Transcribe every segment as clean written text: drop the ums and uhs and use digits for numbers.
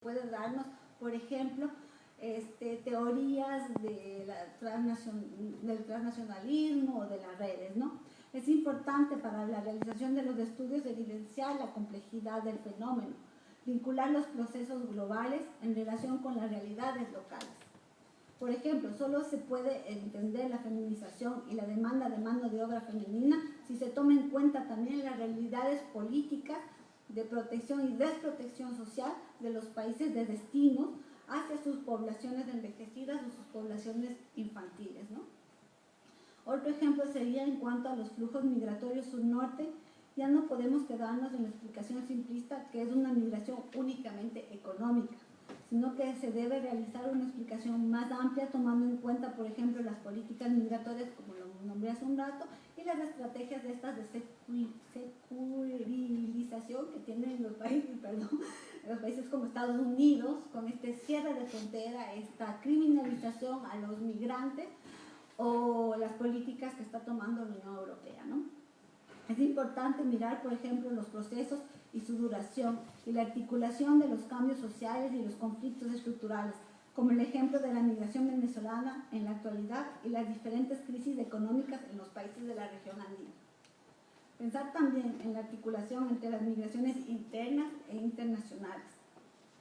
puede darnos, por ejemplo, teorías de del transnacionalismo o de las redes, ¿no? Es importante para la realización de los estudios evidenciar la complejidad del fenómeno, vincular los procesos globales en relación con las realidades locales. Por ejemplo, solo se puede entender la feminización y la demanda de mano de obra femenina si se toma en cuenta también las realidades políticas de protección y desprotección social de los países de destino hacia sus poblaciones envejecidas o sus poblaciones infantiles, ¿no? Otro ejemplo sería en cuanto a los flujos migratorios sur-norte. Ya no podemos quedarnos en la explicación simplista que es una migración únicamente económica, sino que se debe realizar una explicación más amplia tomando en cuenta, por ejemplo, las políticas migratorias, como lo nombré hace un rato, y las estrategias de estas de securitización que tienen los países como Estados Unidos, con este cierre de frontera, esta criminalización a los migrantes o las políticas que está tomando la Unión Europea, ¿no? Es importante mirar, por ejemplo, los procesos y su duración y la articulación de los cambios sociales y los conflictos estructurales, como el ejemplo de la migración venezolana en la actualidad y las diferentes crisis económicas en los países de la región andina. Pensar también en la articulación entre las migraciones internas e internacionales,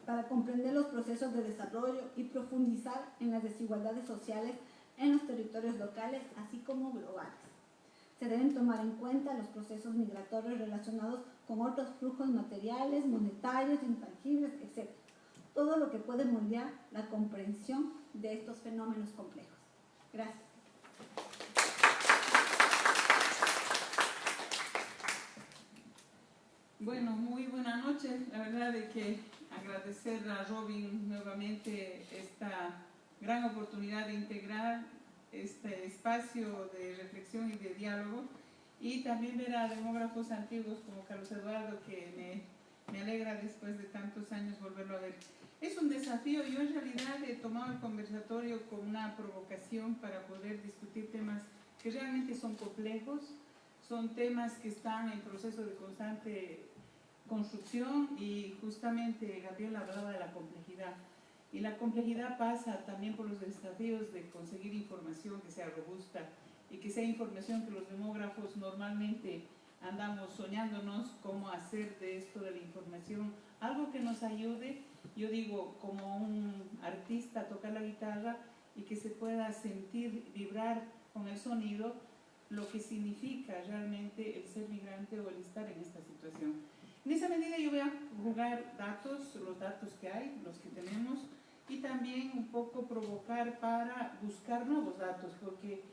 para comprender los procesos de desarrollo y profundizar en las desigualdades sociales en los territorios locales, así como globales. Se deben tomar en cuenta los procesos migratorios relacionados con otros flujos materiales, monetarios, intangibles, etc. Todo lo que puede moldear la comprensión de estos fenómenos complejos. Gracias. Bueno, muy buena noche. La verdad es que agradecer a Robin nuevamente esta gran oportunidad de integrar este espacio de reflexión y de diálogo, y también ver a demógrafos antiguos como Carlos Eduardo, que me alegra después de tantos años volverlo a ver. Es un desafío. Yo en realidad he tomado el conversatorio como una provocación para poder discutir temas que realmente son complejos, son temas que están en proceso de constante construcción, y justamente Gabriel hablaba de la complejidad. Y la complejidad pasa también por los desafíos de conseguir información que sea robusta y que sea información que los demógrafos normalmente andamos soñándonos cómo hacer de esto de la información algo que nos ayude, yo digo, como un artista a tocar la guitarra y que se pueda sentir, vibrar con el sonido lo que significa realmente el ser migrante o el estar en esta situación. En esa medida yo voy a jugar datos, los datos que hay, los que tenemos, y también un poco provocar para buscar nuevos datos, porque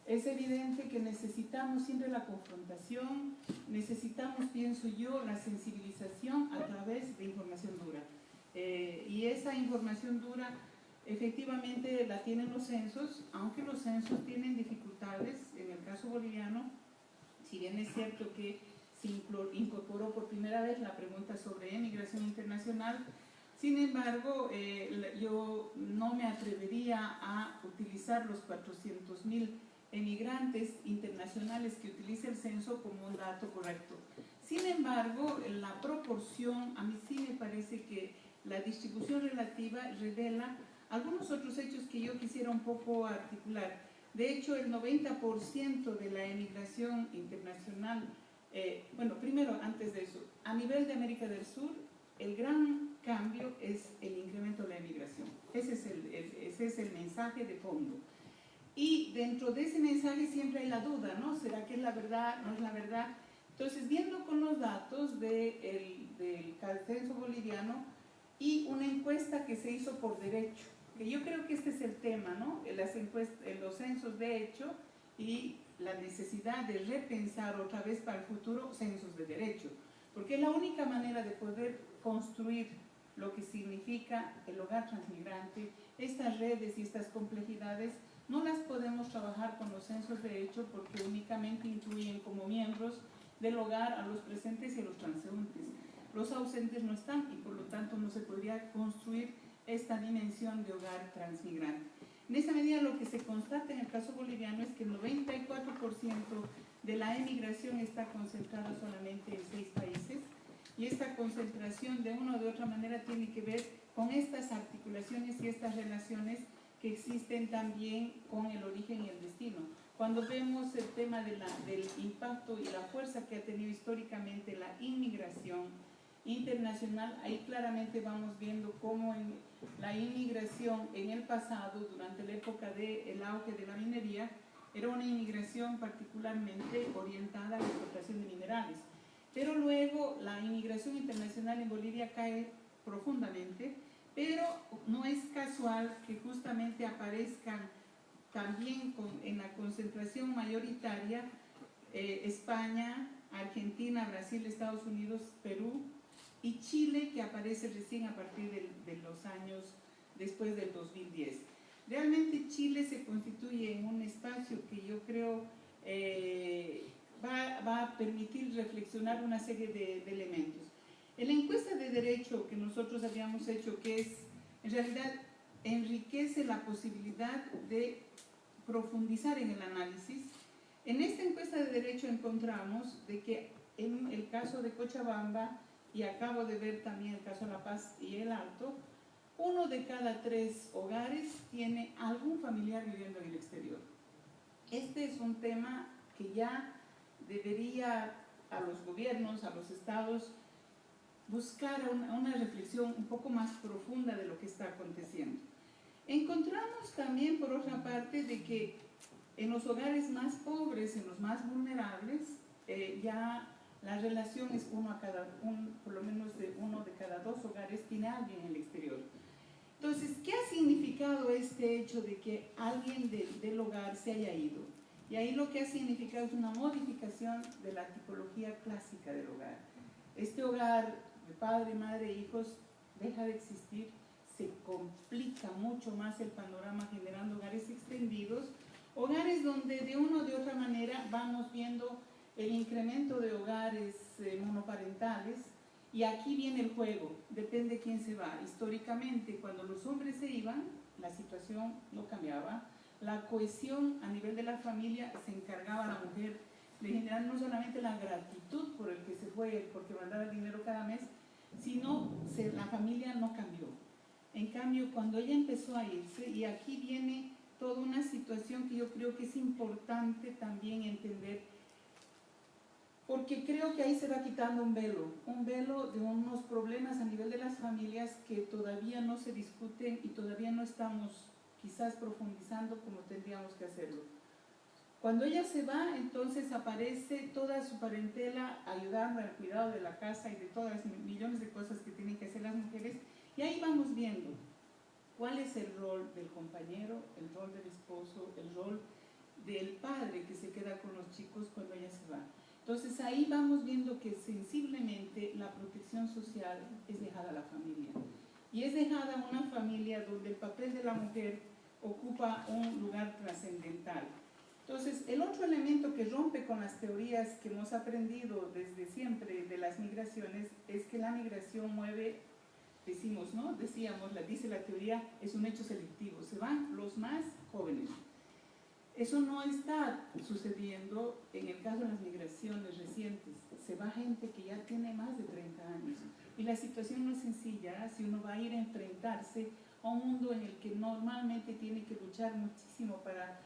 es evidente que necesitamos siempre la confrontación, necesitamos, pienso yo, la sensibilización a través de información dura. Y esa información dura efectivamente la tienen los censos, aunque los censos tienen dificultades. En el caso boliviano, si bien es cierto que se incorporó por primera vez la pregunta sobre emigración internacional, sin embargo, yo no me atrevería a utilizar los 400.000 emigrantes internacionales que utiliza el censo como un dato correcto. Sin embargo, la proporción, a mí sí me parece que la distribución relativa revela algunos otros hechos que yo quisiera un poco articular. De hecho, el 90% de la emigración internacional, bueno, primero, antes de eso, a nivel de América del Sur, el gran cambio es el incremento de la emigración. Ese es el mensaje de fondo. Y dentro de ese mensaje siempre hay la duda, ¿no? ¿Será que es la verdad? ¿No es la verdad? Entonces, viendo con los datos del censo boliviano y una encuesta que se hizo por derecho, que yo creo que este es el tema, ¿no? Los censos de hecho y la necesidad de repensar otra vez para el futuro censos de derecho, porque es la única manera de poder construir lo que significa el hogar transmigrante. Estas redes y estas complejidades no las podemos trabajar con los censos de hecho, porque únicamente incluyen como miembros del hogar a los presentes y a los transeúntes. Los ausentes no están, y por lo tanto no se podría construir esta dimensión de hogar transmigrante. En esa medida, lo que se constata en el caso boliviano es que el 94% de la emigración está concentrada solamente en 6 países, y esta concentración de una o de otra manera tiene que ver con estas articulaciones y estas relaciones que existen también con el origen y el destino. Cuando vemos el tema del impacto y la fuerza que ha tenido históricamente la inmigración internacional, ahí claramente vamos viendo cómo la inmigración en el pasado, durante la época del auge de la minería, era una inmigración particularmente orientada a la explotación de minerales. Pero luego la inmigración internacional en Bolivia cae profundamente, pero no es casual que justamente aparezcan también en la concentración mayoritaria España, Argentina, Brasil, Estados Unidos, Perú y Chile, que aparece recién a partir de los años después del 2010. Realmente Chile se constituye en un espacio que yo creo va a permitir reflexionar una serie de elementos. En la encuesta de derecho que nosotros habíamos hecho, que es en realidad enriquece la posibilidad de profundizar en el análisis, en esta encuesta de derecho encontramos de que en el caso de Cochabamba, y acabo de ver también el caso de La Paz y El Alto, 1 de cada 3 hogares tiene algún familiar viviendo en el exterior. Este es un tema que ya debería a los gobiernos, a los estados, buscar una reflexión un poco más profunda de lo que está aconteciendo. Encontramos también, por otra parte, de que en los hogares más pobres, en los más vulnerables, ya la relación es por lo menos de 1 de cada 2 hogares tiene a alguien en el exterior. Entonces, ¿qué ha significado este hecho de que alguien del hogar se haya ido? Y ahí lo que ha significado es una modificación de la tipología clásica del hogar. Este hogar de padre, madre e hijos deja de existir, se complica mucho más el panorama generando hogares extendidos, hogares donde de una o de otra manera vamos viendo el incremento de hogares monoparentales, y aquí viene el juego, depende quién se va. Históricamente, cuando los hombres se iban, la situación no cambiaba, la cohesión a nivel de la familia se encargaba a la mujer de generar no solamente la gratitud por el que se fue, porque mandaba el dinero cada mes, sino la familia no cambió. En cambio, cuando ella empezó a irse, y aquí viene toda una situación que yo creo que es importante también entender, porque creo que ahí se va quitando un velo de unos problemas a nivel de las familias que todavía no se discuten y todavía no estamos quizás profundizando como tendríamos que hacerlo. Cuando ella se va, entonces aparece toda su parentela ayudando al cuidado de la casa y de todas las millones de cosas que tienen que hacer las mujeres, y ahí vamos viendo cuál es el rol del compañero, el rol del esposo, el rol del padre que se queda con los chicos cuando ella se va. Entonces ahí vamos viendo que sensiblemente la protección social es dejada a la familia, y es dejada a una familia donde el papel de la mujer ocupa un lugar trascendental. Entonces, el otro elemento que rompe con las teorías que hemos aprendido desde siempre de las migraciones es que la migración mueve, decimos, ¿no? Dice la teoría, es un hecho selectivo, se van los más jóvenes. Eso no está sucediendo en el caso de las migraciones recientes. Se va gente que ya tiene más de 30 años. Y la situación no es sencilla si uno va a ir a enfrentarse a un mundo en el que normalmente tiene que luchar muchísimo para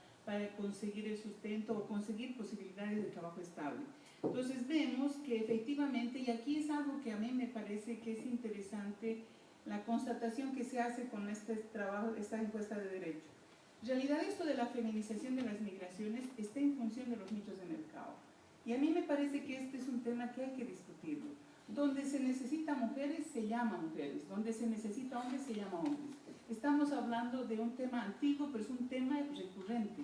conseguir el sustento o conseguir posibilidades de trabajo estable. Entonces vemos que efectivamente, y aquí es algo que a mí me parece que es interesante, la constatación que se hace con esta encuesta de derecho. En realidad esto de la feminización de las migraciones está en función de los nichos de mercado. Y a mí me parece que este es un tema que hay que discutirlo. Donde se necesita mujeres, se llama mujeres. Donde se necesita hombres, se llama hombres. Estamos hablando de un tema antiguo, pero es un tema recurrente.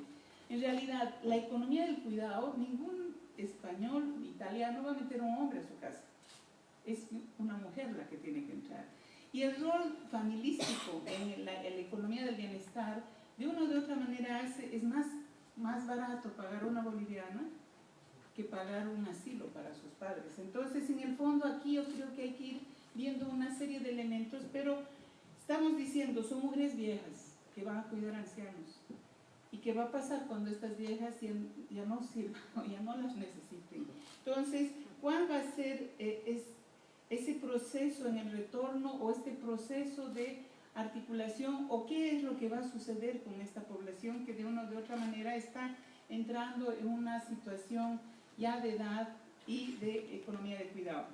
En realidad, la economía del cuidado, ningún español, italiano va a meter a un hombre a su casa. Es una mujer la que tiene que entrar. Y el rol familiístico en la economía del bienestar, de una o de otra manera, es más barato pagar una boliviana que pagar un asilo para sus padres. Entonces, en el fondo, aquí yo creo que hay que ir viendo una serie de elementos, pero estamos diciendo, son mujeres viejas que van a cuidar ancianos. ¿Y qué va a pasar cuando estas viejas ya no sirvan o ya no las necesiten? Entonces, ¿cuál va a ser ese proceso en el retorno o este proceso de articulación o qué es lo que va a suceder con esta población que de una o de otra manera está entrando en una situación ya de edad y de economía de cuidado.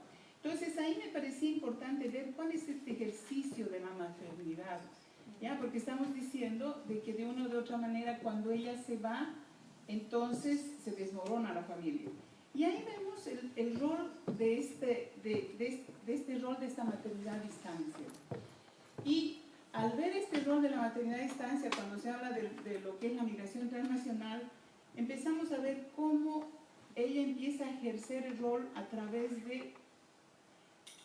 Entonces ahí me parecía importante ver cuál es este ejercicio de la maternidad, ¿ya? Porque estamos diciendo de que de una o de otra manera cuando ella se va, entonces se desmorona la familia. Y ahí vemos el rol de este rol de esta maternidad a distancia. Y al ver este rol de la maternidad a distancia, cuando se habla de lo que es la migración transnacional, empezamos a ver cómo ella empieza a ejercer el rol a través de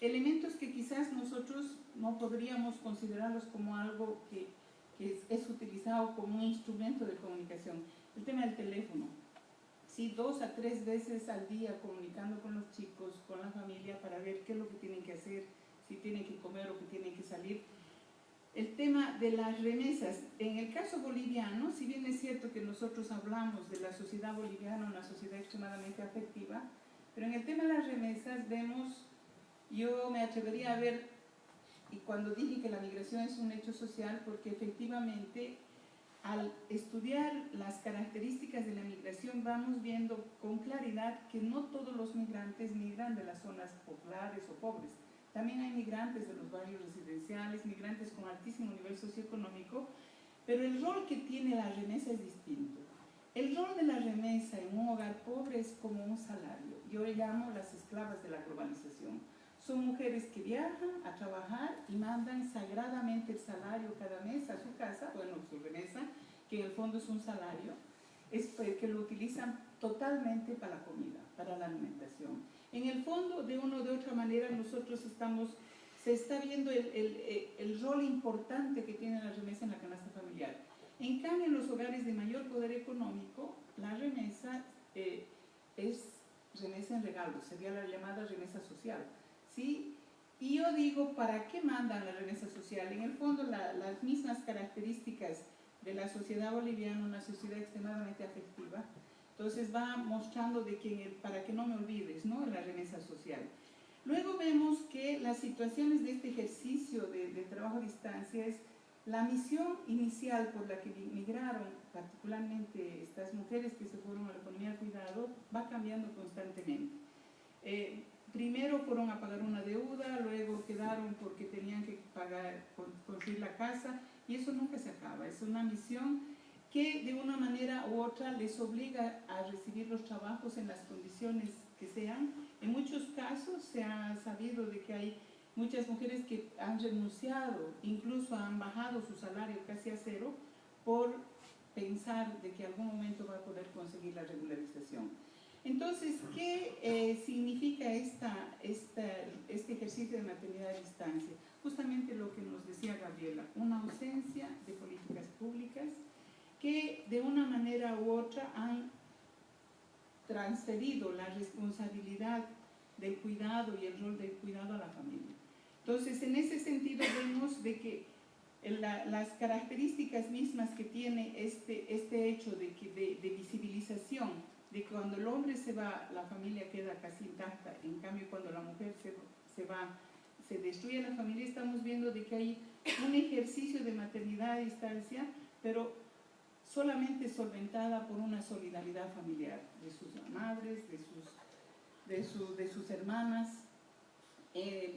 elementos que quizás nosotros no podríamos considerarlos como algo que es utilizado como un instrumento de comunicación. El tema del teléfono. Sí, 2 a 3 veces al día comunicando con los chicos, con la familia, para ver qué es lo que tienen que hacer, si tienen que comer o que tienen que salir. El tema de las remesas. En el caso boliviano, si bien es cierto que nosotros hablamos de la sociedad boliviana, una sociedad extremadamente afectiva, pero en el tema de las remesas vemos, yo me atrevería a ver, y cuando dije que la migración es un hecho social, porque efectivamente al estudiar las características de la migración vamos viendo con claridad que no todos los migrantes migran de las zonas populares o pobres. También hay migrantes de los barrios residenciales, migrantes con altísimo nivel socioeconómico, pero el rol que tiene la remesa es distinto. El rol de la remesa en un hogar pobre es como un salario. Yo le llamo las esclavas de la globalización. Son mujeres que viajan a trabajar y mandan sagradamente el salario cada mes a su casa, bueno, su remesa, que en el fondo es un salario, es que lo utilizan totalmente para la comida, para la alimentación. En el fondo, de una o de otra manera, nosotros se está viendo el rol importante que tiene la remesa en la canasta familiar. En cambio, en los hogares de mayor poder económico, la remesa es remesa en regalo, sería la llamada remesa social. ¿Sí? Y yo digo, ¿para qué mandan la remesa social? En el fondo, las mismas características de la sociedad boliviana, una sociedad extremadamente afectiva, entonces va mostrando de que para que no me olvides, ¿no?, la remesa social. Luego vemos que las situaciones de este ejercicio de trabajo a distancia es la misión inicial por la que migraron, particularmente estas mujeres que se fueron a la economía de cuidado, va cambiando constantemente. Primero fueron a pagar una deuda, luego quedaron porque tenían que pagar, construir la casa, y eso nunca se acaba. Es una misión que de una manera u otra les obliga a recibir los trabajos en las condiciones que sean. En muchos casos se ha sabido de que hay muchas mujeres que han renunciado, incluso han bajado su salario casi a cero por pensar de que algún momento va a poder conseguir la regularización. Entonces, ¿qué significa este ejercicio de maternidad a distancia? Justamente lo que nos decía Gabriela, una ausencia de políticas públicas que de una manera u otra han transferido la responsabilidad del cuidado y el rol del cuidado a la familia. Entonces, en ese sentido vemos de que las características mismas que tiene este hecho de visibilización, de que cuando el hombre se va, la familia queda casi intacta, en cambio cuando la mujer se va, se destruye la familia, estamos viendo de que hay un ejercicio de maternidad a distancia, pero solamente solventada por una solidaridad familiar, de sus madres, de sus hermanas.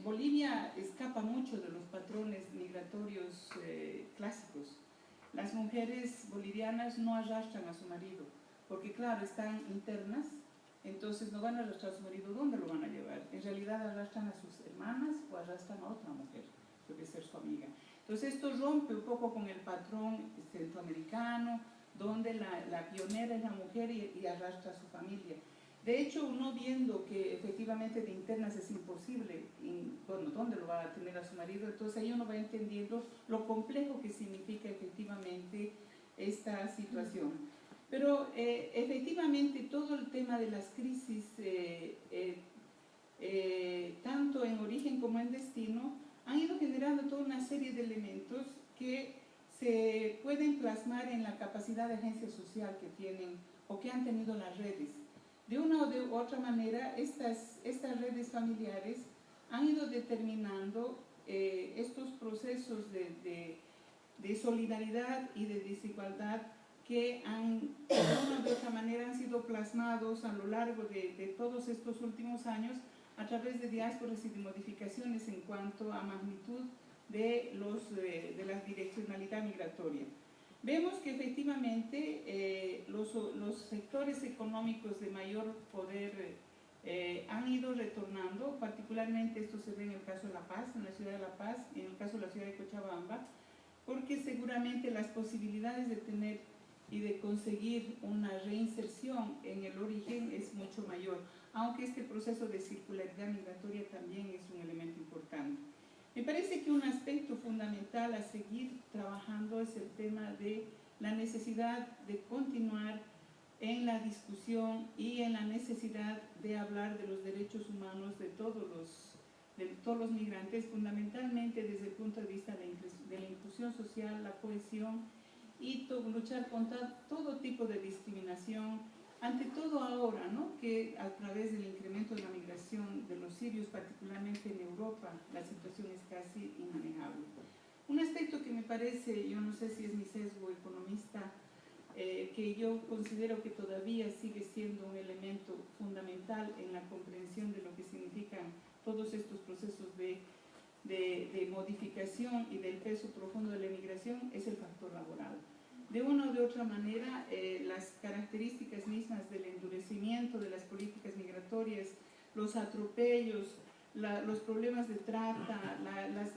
Bolivia escapa mucho de los patrones migratorios clásicos. Las mujeres bolivianas no arrastran a su marido, porque claro, están internas, entonces no van a arrastrar a su marido. ¿Dónde lo van a llevar? En realidad arrastran a sus hermanas o arrastran a otra mujer, puede ser su amiga. Entonces esto rompe un poco con el patrón centroamericano, donde la pionera es la mujer y arrastra a su familia. De hecho, uno viendo que efectivamente de internas es imposible, bueno, ¿dónde lo va a tener a su marido? Entonces ahí uno va entendiendo lo complejo que significa efectivamente esta situación. Pero efectivamente todo el tema de las crisis, tanto en origen como en destino, han ido generando toda una serie de elementos que se pueden plasmar en la capacidad de agencia social que tienen o que han tenido las redes. De una o de otra manera, estas redes familiares han ido determinando estos procesos de solidaridad y de desigualdad que de una u otra manera han sido plasmados a lo largo de todos estos últimos años a través de diásporas y de modificaciones en cuanto a magnitud de la direccionalidad migratoria. Vemos que efectivamente los sectores económicos de mayor poder han ido retornando, particularmente esto se ve en el caso de La Paz, en la ciudad de La Paz, y en el caso de la ciudad de Cochabamba, porque seguramente las posibilidades de tener y de conseguir una reinserción en el origen es mucho mayor, aunque este proceso de circularidad migratoria también es un elemento importante. Me parece que un aspecto fundamental a seguir trabajando es el tema de la necesidad de continuar en la discusión y en la necesidad de hablar de los derechos humanos de todos los migrantes, fundamentalmente desde el punto de vista de la inclusión social, la cohesión y luchar contra todo tipo de discriminación, ante todo ahora, ¿no?, que a través del incremento de la migración de los sirios, particularmente en Europa, la situación es casi inmanejable. Un aspecto que me parece, yo no sé si es mi sesgo economista, que yo considero que todavía sigue siendo un elemento fundamental en la comprensión de lo que significan todos estos procesos de modificación y del peso profundo de la migración, es el factor laboral. De una o de otra manera, las características mismas del endurecimiento de las políticas migratorias, los atropellos, los problemas de trata,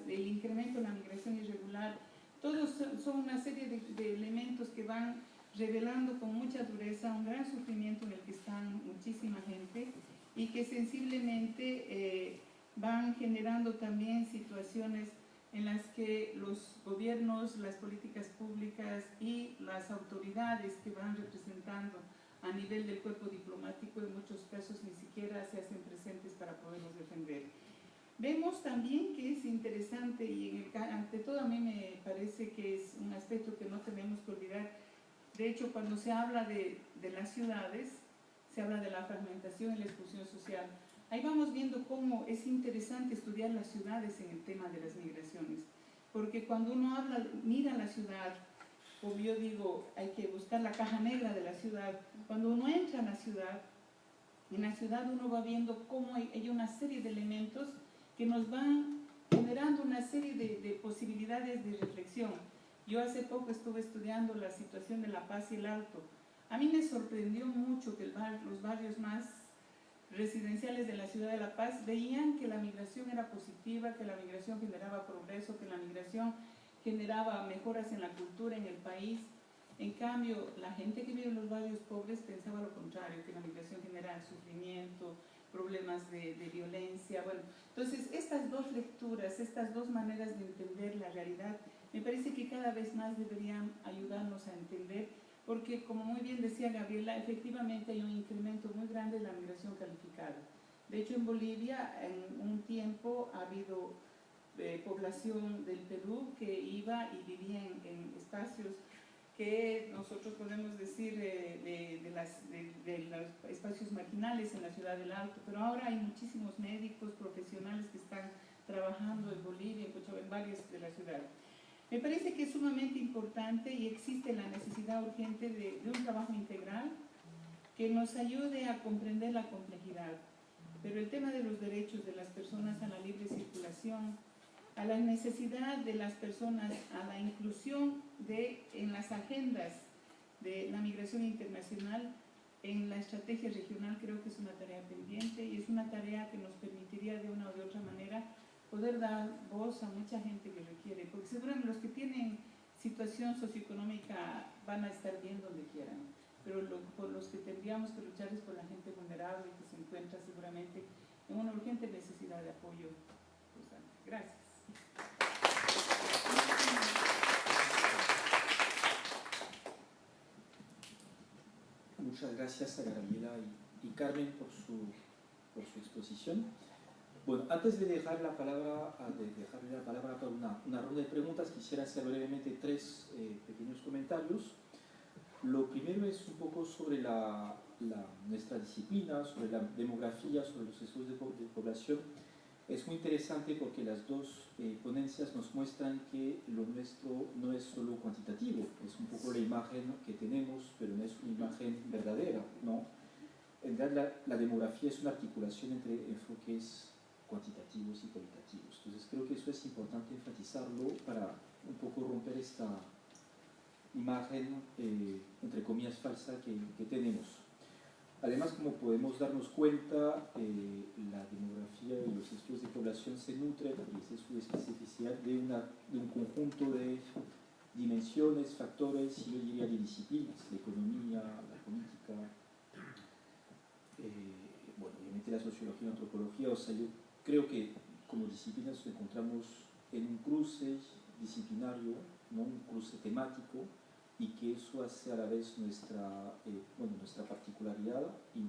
el incremento de la migración irregular, todos son una serie de elementos que van revelando con mucha dureza un gran sufrimiento en el que están muchísima gente y que sensiblemente van generando también situaciones en las que los gobiernos, las políticas públicas y las autoridades que van representando a nivel del cuerpo diplomático en muchos casos ni siquiera se hacen presentes para poderlos defender. Vemos también que es interesante y ante todo a mí me parece que es un aspecto que no tenemos que olvidar. De hecho, cuando se habla de las ciudades, se habla de la fragmentación y la exclusión social. Ahí vamos viendo cómo es interesante estudiar las ciudades en el tema de las migraciones, porque cuando uno mira la ciudad, como yo digo, hay que buscar la caja negra de la ciudad. Cuando uno entra en la ciudad uno va viendo cómo hay una serie de elementos que nos van generando una serie de posibilidades de reflexión. Yo hace poco estuve estudiando la situación de La Paz y el Alto. A mí me sorprendió mucho que los barrios más residenciales de la ciudad de La Paz veían que la migración era positiva, que la migración generaba progreso, que la migración generaba mejoras en la cultura, en el país. En cambio, la gente que vive en los barrios pobres pensaba lo contrario, que la migración genera sufrimiento, problemas de violencia. Bueno, entonces estas dos lecturas, estas dos maneras de entender la realidad, me parece que cada vez más deberían ayudarnos a entender, porque como muy bien decía Gabriela, efectivamente hay un incremento muy grande de la migración calificada. De hecho, en Bolivia, en un tiempo ha habido población del Perú que iba y vivía en espacios que nosotros podemos decir de los espacios marginales en la ciudad del Alto, pero ahora hay muchísimos médicos profesionales que están trabajando en Bolivia, en varias de la ciudad. Me parece que es sumamente importante y existe la necesidad urgente de un trabajo integral que nos ayude a comprender la complejidad, pero el tema de los derechos de las personas a la libre circulación, a la necesidad de las personas, a la inclusión en las agendas de la migración internacional, en la estrategia regional, creo que es una tarea pendiente y es una tarea que nos permitiría de una o de otra manera poder dar voz a mucha gente que requiere, porque seguramente los que tienen situación socioeconómica van a estar bien donde quieran, pero por los que tendríamos que luchar es por la gente vulnerable que se encuentra seguramente en una urgente necesidad de apoyo constante. Gracias. Muchas gracias a Gabriela y Carmen por su exposición. Bueno, antes de dejar la palabra para una ronda de preguntas, quisiera hacer brevemente tres pequeños comentarios. Lo primero es un poco sobre nuestra disciplina, sobre la demografía, sobre los estudios de población. Es muy interesante porque las dos ponencias nos muestran que lo nuestro no es solo cuantitativo, es un poco la imagen que tenemos, pero no es una imagen verdadera, ¿no? En realidad la demografía es una articulación entre enfoques cuantitativos y cualitativos. Entonces creo que eso es importante enfatizarlo para un poco romper esta imagen, entre comillas, falsa que tenemos. Además, como podemos darnos cuenta, la demografía y los estudios de población se nutren, y esa es su especificidad, de un conjunto de dimensiones, factores, y yo diría de disciplinas, la economía, la política, bueno, obviamente la sociología y la antropología. O sea, yo creo que como disciplinas nos encontramos en un cruce disciplinario, ¿no? Un cruce temático, y que eso hace a la vez nuestra particularidad y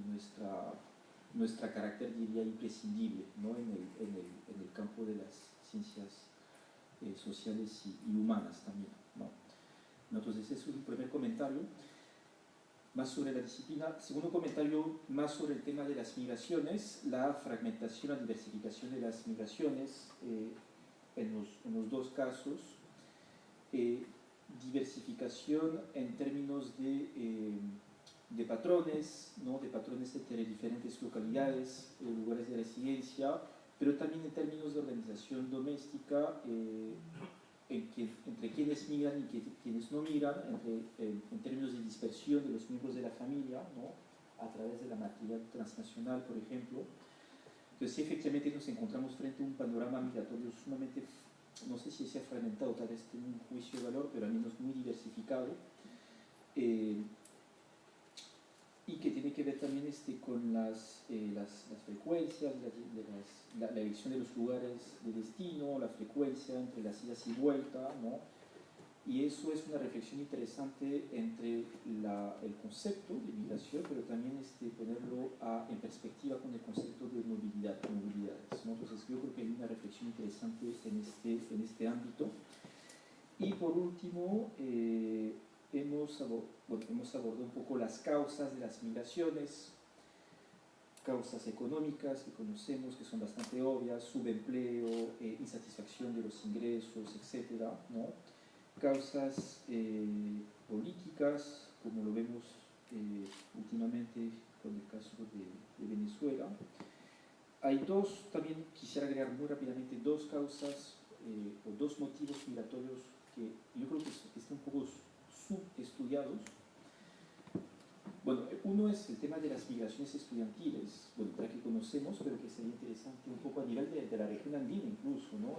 nuestra carácter, diría, imprescindible, ¿no? en el campo de las ciencias sociales y humanas también, ¿no? Entonces, eso es un primer comentario más sobre la disciplina. Segundo comentario, más sobre el tema de las migraciones, la fragmentación, la diversificación de las migraciones en los dos casos. Diversificación en términos de patrones, ¿no? De patrones entre diferentes localidades, lugares de residencia, pero también en términos de organización doméstica, entre quienes migran y quienes no migran, en términos de dispersión de los miembros de la familia, ¿no? A través de la matriz transnacional, por ejemplo. Entonces, sí, efectivamente nos encontramos frente a un panorama migratorio sumamente, no sé si se ha fragmentado, tal vez tiene un juicio de valor, pero al menos muy diversificado, y que tiene que ver también con las frecuencias, la elección de los lugares de destino, la frecuencia entre las idas y vueltas, ¿no? Y eso es una reflexión interesante entre el concepto de migración, pero también ponerlo en perspectiva con el concepto de movilidades, ¿no? Entonces yo creo que hay una reflexión interesante en este ámbito. Y por último, hemos abordado un poco las causas de las migraciones, causas económicas que conocemos, que son bastante obvias: subempleo, insatisfacción de los ingresos, etcétera, ¿no? Causas políticas, como lo vemos últimamente con el caso de Venezuela. Hay también quisiera agregar muy rápidamente dos causas o dos motivos migratorios que yo creo que están un poco subestudiados. Bueno, uno es el tema de las migraciones estudiantiles, bueno, que conocemos, pero que sería interesante un poco a nivel de la región andina incluso, ¿no?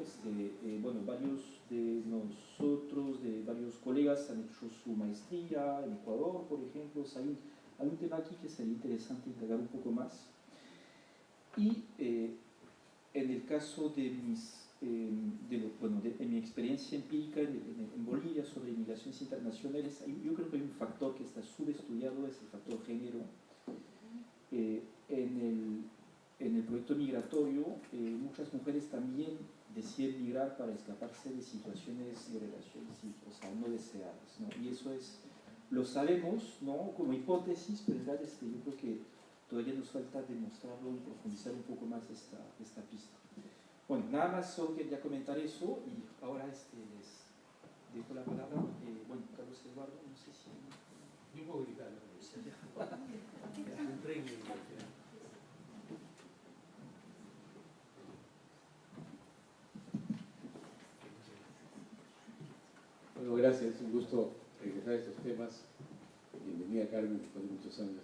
Bueno, varios de nosotros, de varios colegas han hecho su maestría en Ecuador, por ejemplo. O sea, hay un tema aquí que sería interesante indagar un poco más. Y en el caso de mi experiencia empírica en Bolivia sobre migraciones internacionales, yo creo que hay un factor que está subestudiado, es el factor género. En el proyecto migratorio, muchas mujeres también deciden migrar para escaparse de situaciones de relaciones, o sea, no deseadas, ¿no? Y eso lo sabemos, ¿no? Como hipótesis, pero en realidad yo creo que todavía nos falta demostrarlo y profundizar un poco más esta pista. Bueno, nada más solo quería comentar eso, y ahora les dejo la palabra. Bueno, Carlos Eduardo, no sé si... Yo puedo gritar, ¿no? Bueno, gracias, es un gusto regresar a estos temas. Bienvenida, Carmen, después de muchos años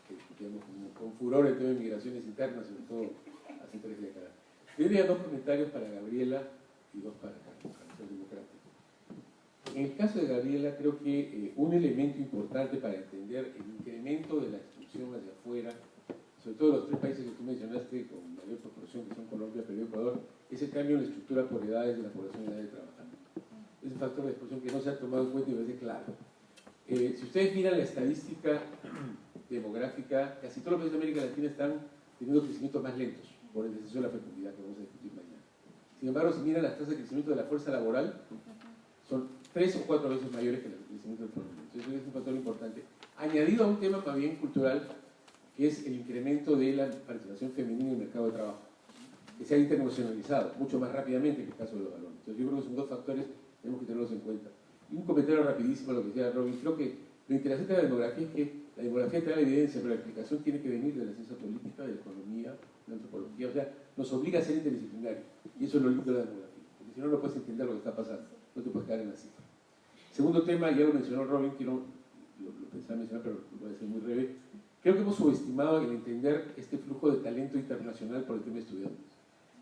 que discutíamos con furor el tema de migraciones internas, sobre todo hace 3 décadas. Yo diría 2 comentarios para Gabriela y 2 para Carlos, para el democrático. En el caso de Gabriela, creo que un elemento importante para entender el incremento de la expulsión hacia afuera, sobre todo los 3 países que tú mencionaste con mayor proporción, que son Colombia, Perú y Ecuador, es el cambio en la estructura por edades de la población en edad de trabajar. Es un factor de expulsión que no se ha tomado en cuenta y me parece claro. Si ustedes miran la estadística demográfica, casi todos los países de América Latina están teniendo crecimientos más lentos por el descenso de la fecundidad, que vamos a discutir mañana. Sin embargo, si miran las tasas de crecimiento de la fuerza laboral, son 3 o 4 veces mayores que el crecimiento del producto. Entonces, eso es un factor importante. Añadido a un tema más bien cultural, que es el incremento de la participación femenina en el mercado de trabajo. que se ha internacionalizado mucho más rápidamente que el caso de los varones. Entonces yo creo que son dos factores que tenemos que tenerlos en cuenta. Y un comentario rapidísimo a lo que decía Robin. Creo que lo interesante de la demografía es que la demografía trae la evidencia, pero la explicación tiene que venir de la ciencia política, de la economía, de la antropología. O sea, nos obliga a ser interdisciplinarios. Y eso es lo lindo de la demografía. Porque si no, no puedes entender lo que está pasando. No te puedes quedar en la cifra. Segundo tema, ya lo mencionó Robin, que no lo pensaba mencionar, pero lo voy a decir muy breve. Creo que hemos subestimado el entender este flujo de talento internacional por el tema de estudiantes,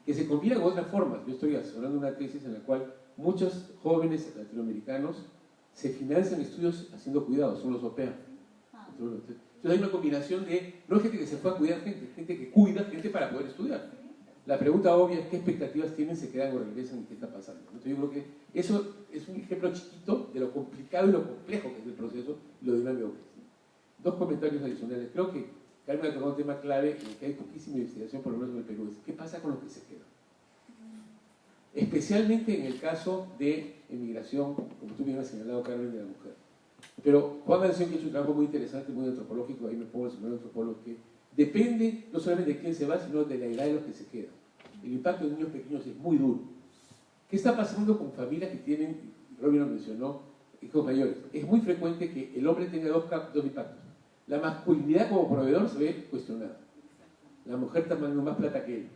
que se combina con otras formas. Yo estoy asesorando una tesis en la cual muchos jóvenes latinoamericanos se financian estudios haciendo cuidados, son los au pair. Entonces hay una combinación de, no es gente que se fue a cuidar gente, gente que cuida gente para poder estudiar. La pregunta obvia es qué expectativas tienen, se quedan o regresan y qué está pasando. Entonces yo creo que eso es un ejemplo chiquito de lo complicado y lo complejo que es el proceso y lo dinámico que es. Dos comentarios adicionales. Creo que Carmen ha tocado un tema clave en el que hay poquísima investigación, por lo menos en el Perú, es qué pasa con los que se quedan. Especialmente en el caso de emigración, como tú bien has señalado, Carmen, de la mujer. Pero Juan Anción, que ha hecho un trabajo muy interesante, muy antropológico, ahí me pongo el sombrero antropólogo, que depende no solamente de quién se va, sino de la edad de los que se quedan. El impacto de niños pequeños es muy duro. ¿Qué está pasando con familias que tienen, Robin lo mencionó, hijos mayores? Es muy frecuente que el hombre tenga dos impactos. La masculinidad como proveedor se ve cuestionada. La mujer está mandando más plata que él.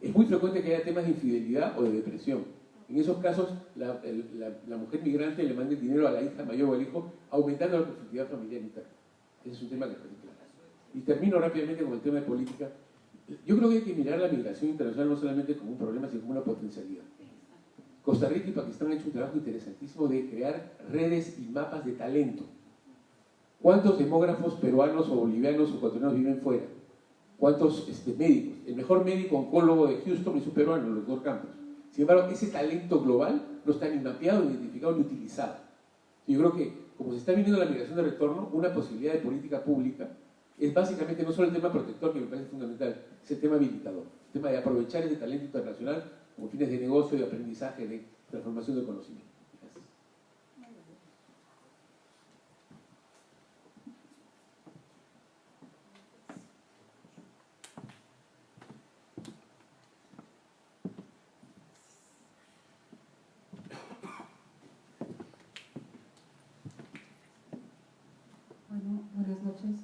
Es muy frecuente que haya temas de infidelidad o de depresión. En esos casos, la mujer migrante le manda el dinero a la hija mayor o al hijo, aumentando la conflictividad familiar interna. Ese es un tema que está claro. Y termino rápidamente con el tema de política. Yo creo que hay que mirar la migración internacional no solamente como un problema, sino como una potencialidad. Costa Rica y Pakistán han hecho un trabajo interesantísimo de crear redes y mapas de talento. ¿Cuántos demógrafos peruanos o bolivianos o ecuatorianos viven fuera? ¿Cuántos médicos? El mejor médico oncólogo de Houston es un peruano, el doctor Campos. Sin embargo, ese talento global no está ni mapeado, ni identificado, ni utilizado. Yo creo que, como se está viniendo la migración de retorno, una posibilidad de política pública es básicamente no solo el tema protector, que me parece fundamental, es el tema habilitador. El tema de aprovechar ese talento internacional como fines de negocio, de aprendizaje, de transformación del conocimiento. Gracias. Bueno, buenas noches.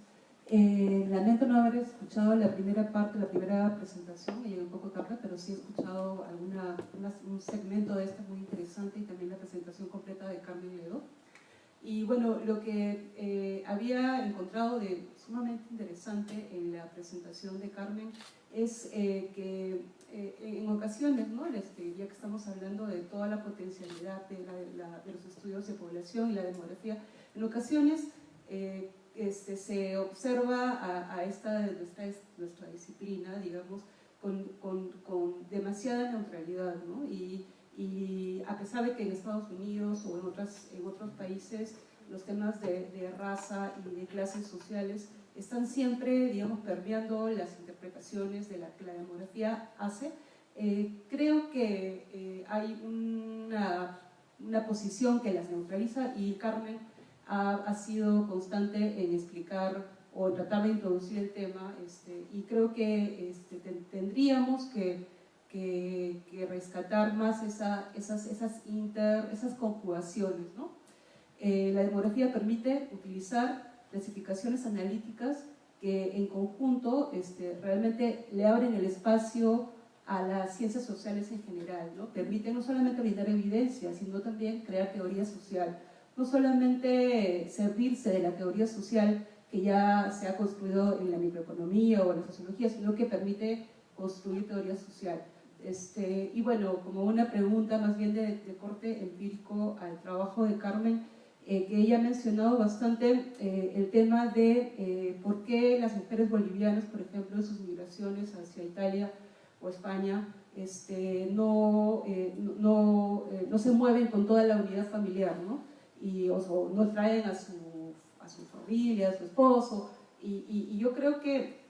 Lamento no haber escuchado la primera parte, la primera presentación, me llegué un poco tarde, pero sí he escuchado un segmento de esta muy interesante y también la presentación completa de Carmen Ledo. Y bueno, lo que había encontrado de sumamente interesante en la presentación de Carmen es que en ocasiones, ¿no? Ya que estamos hablando de toda la potencialidad de los estudios de población y la demografía, en ocasiones se observa a nuestra disciplina, digamos, con demasiada neutralidad, ¿no? Y a pesar de que en Estados Unidos o en otros países los temas de raza y de clases sociales están siempre, digamos, permeando las interpretaciones de que la demografía hace, creo que hay una posición que las neutraliza y Carmen ha sido constante en explicar o en tratar de introducir el tema y creo que tendríamos que rescatar más esas conjugaciones, ¿no? La demografía permite utilizar clasificaciones analíticas que en conjunto realmente le abren el espacio a las ciencias sociales en general, ¿no? Permiten no solamente brindar evidencia, sino también crear teoría social. No solamente servirse de la teoría social que ya se ha construido en la microeconomía o en la sociología, sino que permite construir teoría social. Y bueno, como una pregunta más bien de corte empírico al trabajo de Carmen, que ella ha mencionado bastante el tema de por qué las mujeres bolivianas, por ejemplo, en sus migraciones hacia Italia o España, no se mueven con toda la unidad familiar, ¿no? O no traen a su familia, a su esposo, y yo creo que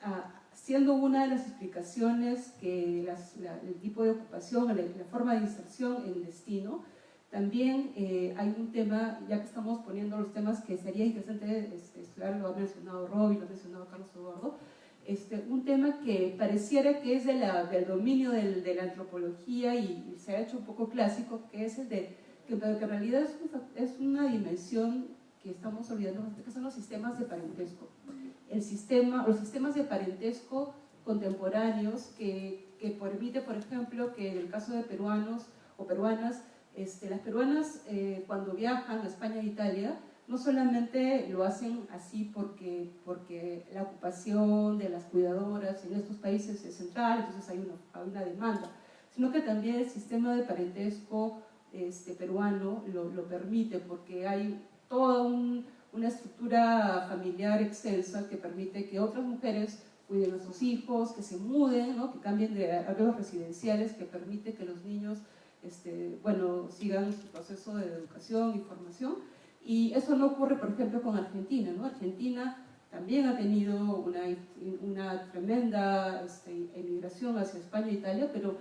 siendo una de las explicaciones que el tipo de ocupación, la forma de inserción en el destino, también hay un tema, ya que estamos poniendo los temas que sería interesante estudiar, lo ha mencionado Robbie, lo ha mencionado Carlos Eduardo, un tema que pareciera que es del dominio de la antropología y se ha hecho un poco clásico, que es el de que en realidad es una dimensión que estamos olvidando, que son los sistemas de parentesco. Los sistemas de parentesco contemporáneos que permite, por ejemplo, que en el caso de peruanos o peruanas, las peruanas cuando viajan a España e Italia, no solamente lo hacen así porque la ocupación de las cuidadoras en estos países es central, entonces hay una demanda, sino que también el sistema de parentesco peruano lo permite, porque hay toda una estructura familiar extensa que permite que otras mujeres cuiden a sus hijos, que se muden, ¿no? Que cambien de arreglos residenciales, que permite que los niños sigan su proceso de educación y formación. Y eso no ocurre, por ejemplo, con Argentina, ¿no? Argentina también ha tenido una tremenda emigración hacia España e Italia, pero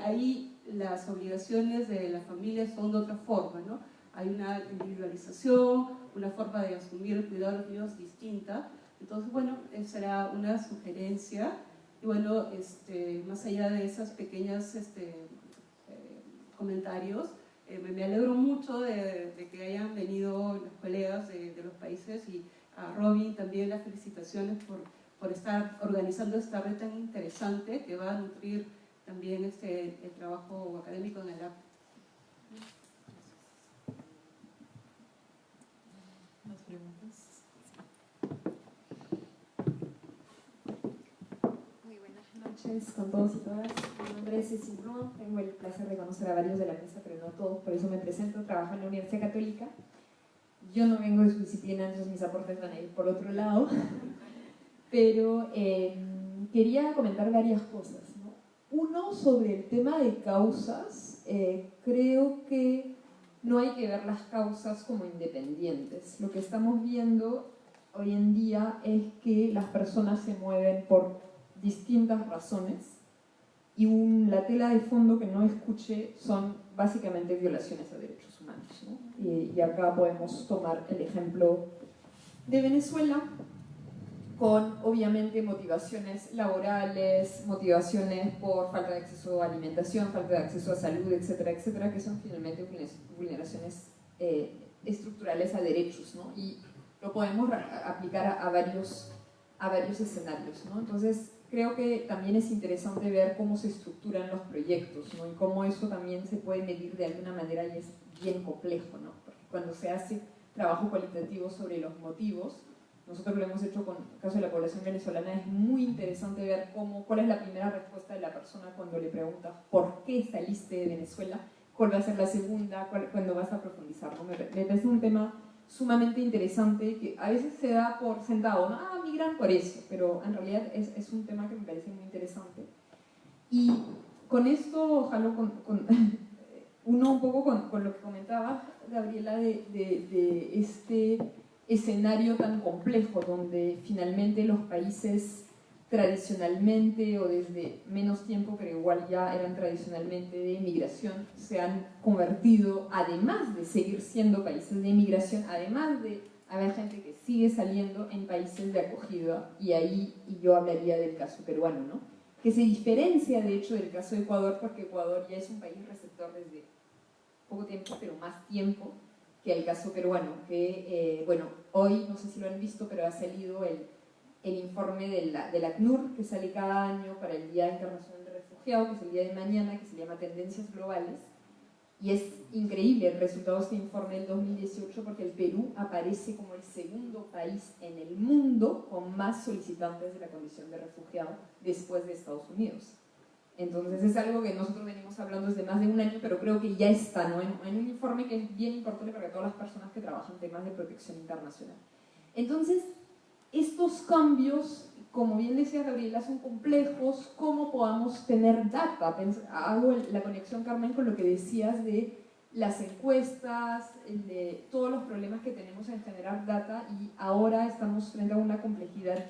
ahí las obligaciones de la familia son de otra forma, ¿no? Hay una individualización, una forma de asumir el cuidado de los niños distinta. Entonces, bueno, esa era una sugerencia. Y bueno, más allá de esas pequeñas comentarios, me alegro mucho de que hayan venido los colegas de los países, y a Robin también las felicitaciones por estar organizando esta red tan interesante que va a nutrir también el trabajo académico en el lab. ¿Más preguntas? Muy buenas noches con todos y todas. Mi nombre es Ceci Bruno. Tengo el placer de conocer a varios de la mesa, pero no todos, por eso me presento. Trabajo en la Universidad Católica. Yo no vengo de su disciplina, entonces mis aportes van a ir por otro lado. Pero quería comentar varias cosas, ¿no? Uno, sobre el tema de causas. Creo que no hay que ver las causas como independientes. Lo que estamos viendo hoy en día es que las personas se mueven por distintas razones, y la tela de fondo que no escuché son básicamente violaciones a derechos humanos, ¿no? Y acá podemos tomar el ejemplo de Venezuela, con obviamente motivaciones laborales, motivaciones por falta de acceso a alimentación, falta de acceso a salud, etcétera, etcétera, que son finalmente vulneraciones estructurales a derechos, ¿no? Y lo podemos aplicar a varios escenarios, ¿no? Entonces, creo que también es interesante ver cómo se estructuran los proyectos, ¿no? Y cómo eso también se puede medir de alguna manera, y es bien complejo, ¿no? Porque cuando se hace trabajo cualitativo sobre los motivos, nosotros lo hemos hecho con el caso de la población venezolana, es muy interesante ver cuál es la primera respuesta de la persona cuando le preguntas ¿por qué saliste de Venezuela? ¿Cuál va a ser la segunda? ¿Cuándo vas a profundizar? ¿No? Me parece un tema sumamente interesante que a veces se da por sentado, ¿no? Migran por eso, pero en realidad es un tema que me parece muy interesante. Y con esto, ojalá uno un poco con lo que comentaba Gabriela de este escenario tan complejo, donde finalmente los países tradicionalmente, o desde menos tiempo, pero igual ya eran tradicionalmente de inmigración, se han convertido, además de seguir siendo países de inmigración, además de haber gente que sigue saliendo, en países de acogida. Y yo hablaría del caso peruano, ¿no? Que se diferencia de hecho del caso de Ecuador, porque Ecuador ya es un país receptor desde poco tiempo, pero más tiempo que el caso peruano, que hoy, no sé si lo han visto, pero ha salido el informe de la ACNUR, que sale cada año para el Día Internacional del Refugiado, que es el día de mañana, que se llama Tendencias Globales, y es increíble el resultado de este informe del 2018, porque el Perú aparece como el segundo país en el mundo con más solicitantes de la condición de refugiado después de Estados Unidos. Entonces es algo que nosotros venimos hablando desde más de un año, pero creo que ya está, ¿no? en un informe que es bien importante para todas las personas que trabajan temas de protección internacional. Entonces, estos cambios, como bien decía Gabriela, son complejos. ¿Cómo podamos tener data? Hago la conexión, Carmen, con lo que decías de las encuestas, de todos los problemas que tenemos en generar data, y ahora estamos frente a una complejidad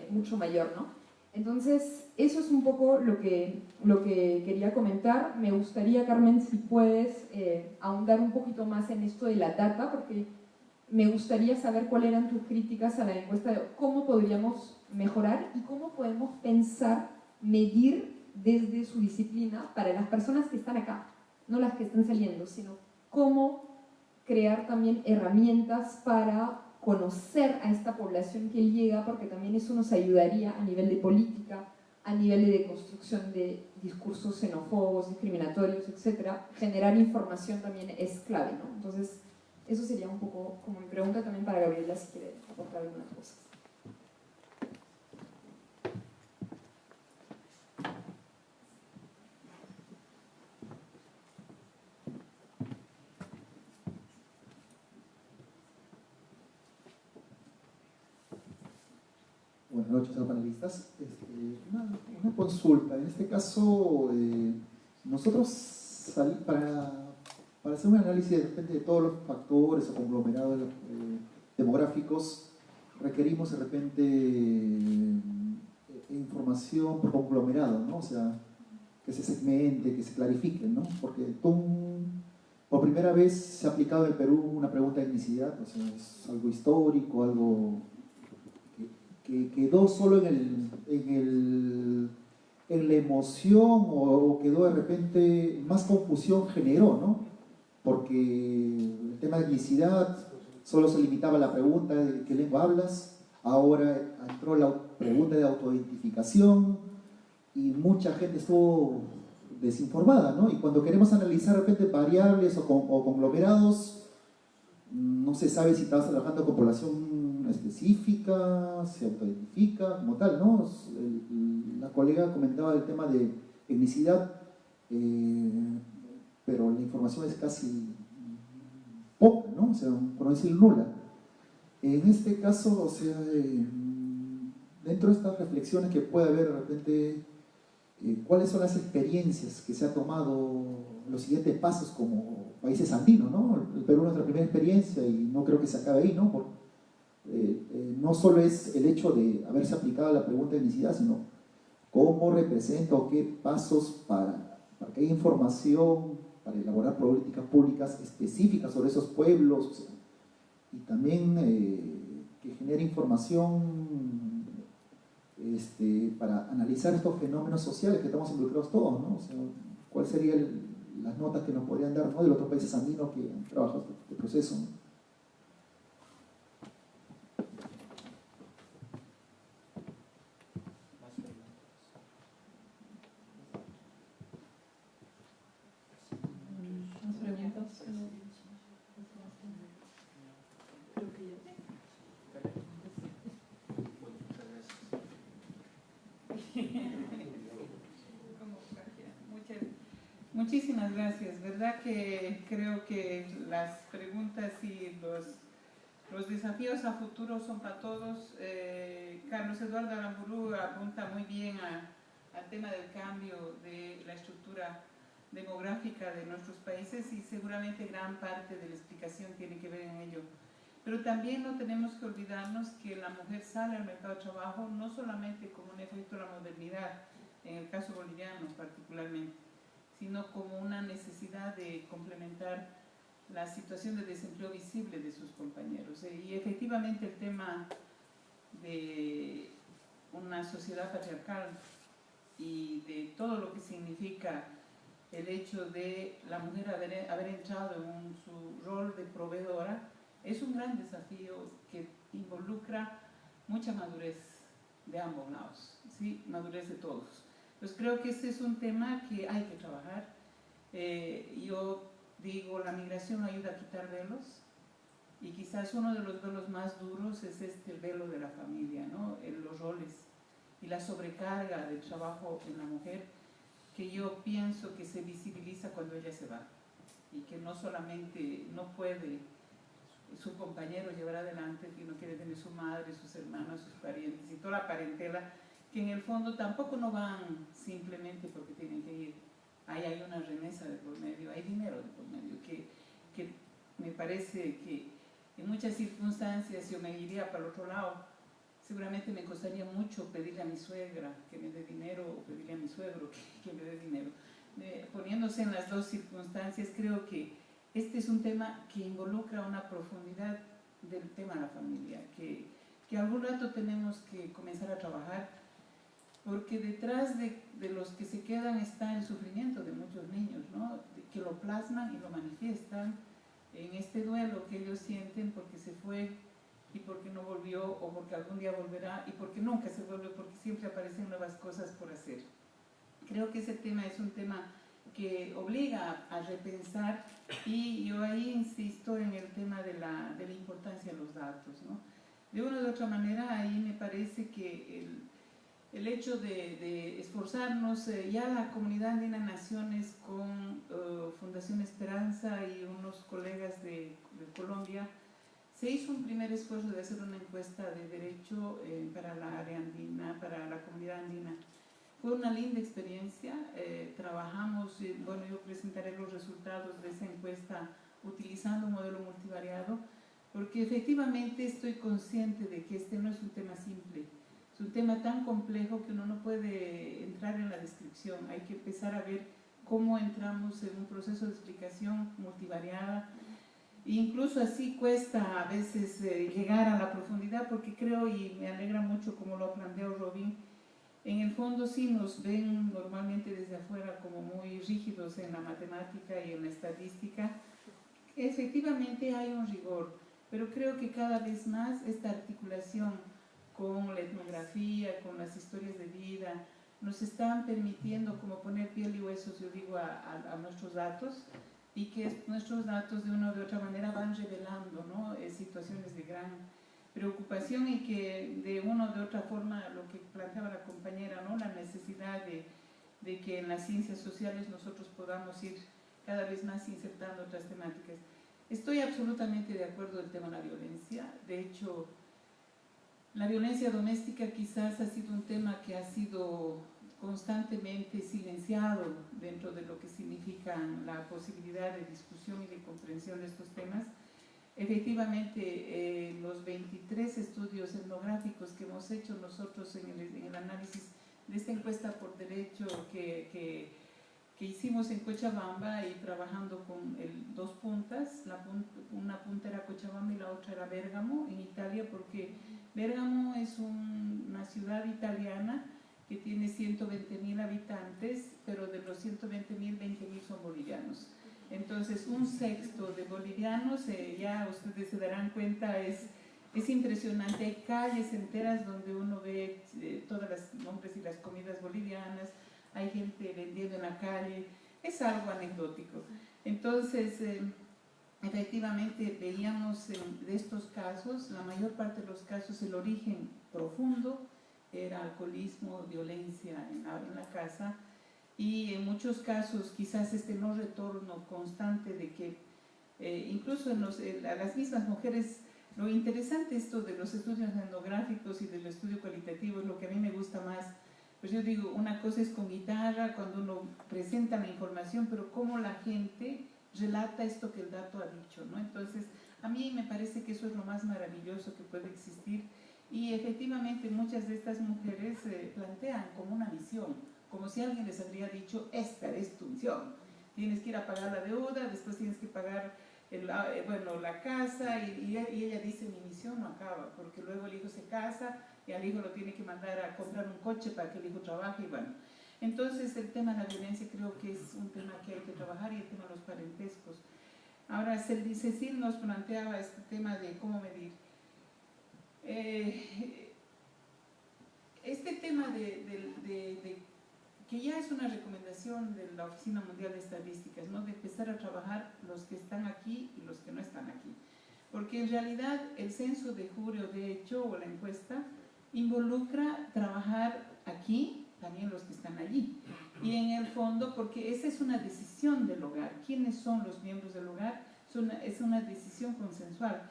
mucho mayor, ¿no? Entonces, eso es un poco lo que quería comentar. Me gustaría, Carmen, si puedes ahondar un poquito más en esto de la data, porque me gustaría saber cuáles eran tus críticas a la encuesta de cómo podríamos mejorar y cómo podemos pensar, medir desde su disciplina para las personas que están acá, no las que están saliendo, sino cómo crear también herramientas para conocer a esta población que llega, porque también eso nos ayudaría a nivel de política, a nivel de construcción de discursos xenófobos, discriminatorios, etc. Generar información también es clave, ¿no? Entonces, eso sería un poco como mi pregunta también para Gabriela, si quiere aportar algunas cosas. Buenas noches a los panelistas. Una consulta. En este caso, nosotros para hacer un análisis de repente de todos los factores o conglomerados demográficos, requerimos de repente información por conglomerado, ¿no? O sea, que se segmente, que se clarifique, ¿no? Porque por primera vez se ha aplicado en el Perú una pregunta de etnicidad, o sea, es algo histórico, algo que quedó solo en la emoción o quedó de repente más confusión generó, ¿no? Porque el tema de etnicidad solo se limitaba a la pregunta de qué lengua hablas, ahora entró la pregunta de autoidentificación y mucha gente estuvo desinformada, ¿no? Y cuando queremos analizar de repente variables o conglomerados, no se sabe si estás trabajando con población específica, se autoidentifica como tal, ¿no? La colega comentaba el tema de etnicidad, pero la información es casi poca, ¿no? O sea, por no decir nula. En este caso, o sea, dentro de estas reflexiones que puede haber de repente, ¿cuáles son las experiencias que se ha tomado, los siguientes pasos como países andinos, ¿no? El Perú es nuestra primera experiencia y no creo que se acabe ahí, ¿no? No solo es el hecho de haberse aplicado la pregunta de etnicidad, sino cómo representa o qué pasos para que haya información, para elaborar políticas públicas específicas sobre esos pueblos, o sea, y también que genere información para analizar estos fenómenos sociales que estamos involucrados todos, ¿no? O sea, ¿cuáles serían las notas que nos podrían dar, ¿no?, de los otros países andinos que han trabajado este proceso, ¿no? ¿Más preguntas? Creo que ya. Muchísimas gracias. ¿Verdad que creo que las preguntas y los desafíos a futuro son para todos? Carlos Eduardo Aramburu apunta muy bien al tema del cambio de la estructura demográfica de nuestros países y seguramente gran parte de la explicación tiene que ver en ello. Pero también no tenemos que olvidarnos que la mujer sale al mercado de trabajo no solamente como un efecto de la modernidad, en el caso boliviano particularmente, sino como una necesidad de complementar la situación de desempleo visible de sus compañeros. Y efectivamente el tema de una sociedad patriarcal y de todo lo que significa el hecho de la mujer haber entrado en su rol de proveedora es un gran desafío que involucra mucha madurez de ambos lados, ¿sí? Madurez de todos. Pues creo que este es un tema que hay que trabajar. Yo digo, la migración ayuda a quitar velos y quizás uno de los velos más duros es el velo de la familia, ¿no? Los roles y la sobrecarga del trabajo en la mujer, que yo pienso que se visibiliza cuando ella se va y que no solamente no puede su compañero llevar adelante, sino quiere tener su madre, sus hermanos, sus parientes y toda la parentela, que en el fondo tampoco no van simplemente porque tienen que ir. Ahí hay una remesa de por medio, hay dinero de por medio, que me parece que en muchas circunstancias yo me iría para el otro lado. Seguramente me costaría mucho pedirle a mi suegra que me dé dinero o pedirle a mi suegro que me dé dinero. Poniéndose en las dos circunstancias, creo que este es un tema que involucra una profundidad del tema de la familia, que algún rato tenemos que comenzar a trabajar, porque detrás de los que se quedan está el sufrimiento de muchos niños, ¿no? Que lo plasman y lo manifiestan en este duelo que ellos sienten porque se fue y porque no volvió, o porque algún día volverá, y porque nunca se vuelve, porque siempre aparecen nuevas cosas por hacer. Creo que ese tema es un tema que obliga a repensar, y yo ahí insisto en el tema de la importancia de los datos, ¿no? De una u otra manera, ahí me parece que el hecho de esforzarnos, ya la Comunidad Andina Naciones con Fundación Esperanza y unos colegas de Colombia, se hizo un primer esfuerzo de hacer una encuesta de derecho para la área andina, para la comunidad andina. Fue una linda experiencia, trabajamos, bueno, yo presentaré los resultados de esa encuesta utilizando un modelo multivariado, porque efectivamente estoy consciente de que este no es un tema simple, es un tema tan complejo que uno no puede entrar en la descripción, hay que empezar a ver cómo entramos en un proceso de explicación multivariada. Incluso así cuesta a veces llegar a la profundidad, porque creo, y me alegra mucho como lo planteó Robin, en el fondo sí nos ven normalmente desde afuera como muy rígidos en la matemática y en la estadística. Efectivamente hay un rigor, pero creo que cada vez más esta articulación con la etnografía, con las historias de vida, nos están permitiendo como poner piel y huesos, yo digo, a nuestros datos, y que nuestros datos de una u otra manera van revelando, ¿no? Situaciones de gran preocupación, y que de una u otra forma, lo que planteaba la compañera, ¿no? La necesidad de que en las ciencias sociales nosotros podamos ir cada vez más insertando otras temáticas. Estoy absolutamente de acuerdo del tema de la violencia. De hecho, la violencia doméstica quizás ha sido un tema que ha sido constantemente silenciado dentro de lo que significa la posibilidad de discusión y de comprensión de estos temas. Efectivamente, los 23 estudios etnográficos que hemos hecho nosotros en el análisis de esta encuesta por derecho que hicimos en Cochabamba, y trabajando con dos puntas, una punta era Cochabamba y la otra era Bérgamo, en Italia, porque Bérgamo es una ciudad italiana que tiene 120.000 habitantes, pero de los 120.000, 20.000 son bolivianos. Entonces, un sexto de bolivianos, ya ustedes se darán cuenta, es impresionante. Hay calles enteras donde uno ve todos los nombres y las comidas bolivianas, hay gente vendiendo en la calle, es algo anecdótico. Entonces, efectivamente veíamos de estos casos, la mayor parte de los casos, el origen profundo era alcoholismo, violencia en la casa, y en muchos casos quizás este no retorno constante de que incluso a las mismas mujeres, lo interesante esto de los estudios etnográficos y del estudio cualitativo es lo que a mí me gusta más. Pues yo digo, una cosa es con guitarra, cuando uno presenta la información, pero cómo la gente relata esto que el dato ha dicho, ¿no? Entonces, a mí me parece que eso es lo más maravilloso que puede existir, y efectivamente muchas de estas mujeres plantean como una misión, como si alguien les habría dicho, esta es tu misión, tienes que ir a pagar la deuda, después tienes que pagar la casa, y ella dice, mi misión no acaba, porque luego el hijo se casa y al hijo lo tiene que mandar a comprar un coche para que el hijo trabaje, y bueno. Entonces el tema de la violencia creo que es un tema que hay que trabajar, y el tema de los parentescos. Ahora, Cecil nos planteaba este tema de cómo medir. Este tema que ya es una recomendación de la Oficina Mundial de Estadísticas, ¿no? De empezar a trabajar los que están aquí y los que no están aquí. Porque en realidad el censo de julio, de hecho, o la encuesta, involucra trabajar aquí, también los que están allí. Y en el fondo, porque esa es una decisión del hogar, ¿quiénes son los miembros del hogar? Es una decisión consensual.